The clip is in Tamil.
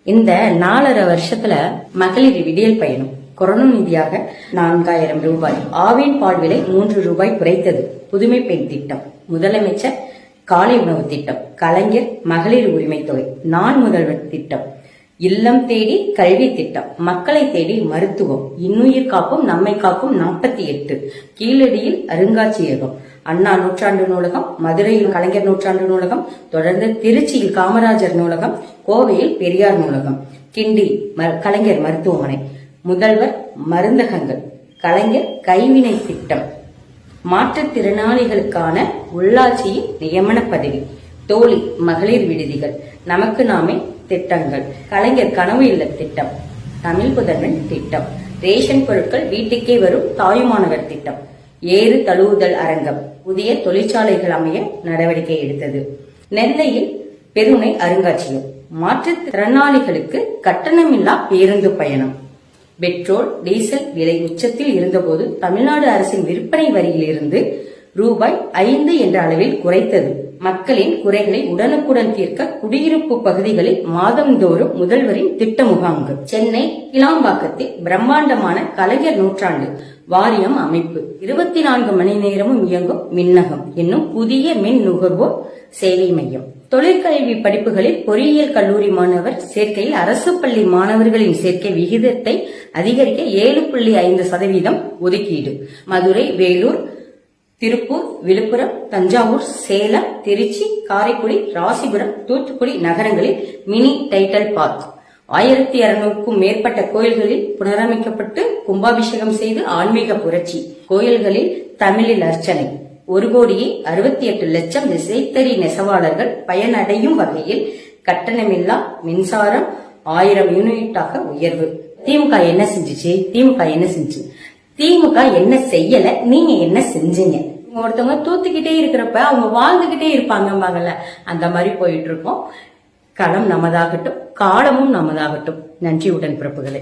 இந்த 4.5 வருஷத்துல மகளிர் விடியல் பயணம் கொரோனா நிதியாக 4000 ரூபாய், ஆவின் பால் விலை 3 ரூபாய் குறைத்தது, புதுமை பெண் திட்டம், முதலமைச்சர் காலை உணவு திட்டம், கலைஞர் மகளிர் உரிமை தொகை, நான் முதல்வர் திட்டம், இல்லம் தேடி கல்வி திட்டம், மக்களை தேடி மருத்துவம், இன்னுயிர் காப்பும் நம்மை காக்கும் 48, கீழடியில் அருங்காட்சியகம், அண்ணா நூற்றாண்டு நூலகம், மதுரையில் கலைஞர் நூற்றாண்டு நூலகம், தொடர்ந்து திருச்சியில் காமராஜர் நூலகம், கோவையில் பெரியார் நூலகம், கிண்டி கலைஞர் மருத்துவமனை, முதல்வர் மருந்தகங்கள், கலைஞர் கைவினை திட்டம், மாற்றுத்திறனாளிகளுக்கான உள்ளாட்சியின் நியமன பதவி, தோழி மகளிர் விடுதிகள், நமக்கு நாமே திட்டங்கள், கலைஞர் கனவு இல்ல திட்டம், தமிழ் புதல்வன் திட்டம், ரேஷன் பொருட்கள் வீட்டுக்கே வரும் தாயுமானவர் திட்டம், ஏறு தழுவுதல் அரங்கம், புதிய தொழிற்சாலைகள் அமைய நடவடிக்கை எடுத்தது, நெல்லையில் பெருணை அருங்காட்சியகம், மாற்றுத்திறனாளிகளுக்கு கட்டணமில்லா பேருந்து பயணம், பெட்ரோல் டீசல் விலை உச்சத்தில் இருந்தபோது தமிழ்நாடு அரசின் விற்பனை வரியிலிருந்து ரூபாய் 5 என்ற அளவில் குறைத்தது, மக்களின் குறைகளை உடனுக்குடன் தீர்க்க குடியிருப்பு பகுதிகளில் மாதந்தோறும் முதல்வரின் திட்ட முகாம்கள், சென்னை கிளாம்பாக்கத்தில் பிரம்மாண்டமான கலைஞர் நூற்றாண்டு வாரியம் அமைப்பு, 24 மணி நேரமும் இயங்கும் மின்னகம் என்னும் புதிய மின் நுகர்வோர் சேவை மையம், தொழிற்கல்வி படிப்புகளில் பொறியியல் கல்லூரி மாணவர் சேர்க்கையில் அரசு பள்ளி மாணவர்களின் சேர்க்கை விகிதத்தை அதிகரிக்க 7.5% ஒதுக்கீடு, மதுரை, வேலூர், திருப்பூர், விழுப்புரம், தஞ்சாவூர், சேலம், திருச்சி, காரைக்குடி, ராசிபுரம், தூத்துக்குடி நகரங்களில் மினி டைட்டல் பார்க், 1200க்கும் மேற்பட்ட கோயில்களில் புனரமைக்கப்பட்டு கும்பாபிஷேகம் செய்து ஆன்மீக புரட்சி, கோயில்களில் தமிழில் அர்ச்சனை, 1,68,00,000 விசைத்தறி நெசவாளர்கள் பயனடையும் வகையில் கட்டணமில்லா மின்சாரம் 1000 யூனிட்டாக உயர்வு. திமுக என்ன செஞ்சுச்சு? திமுக என்ன செய்யல, நீங்க என்ன செஞ்சீங்க? ஒருத்தவங்க தூத்துக்கிட்டே இருக்கிறப்ப அவங்க வாழ்ந்துகிட்டே இருப்பாங்க, அந்த மாதிரி போயிட்டு இருக்கோம். களம் நமதாகட்டும், காலமும் நமதாகட்டும். நன்றி உடன்பிறப்புகளே.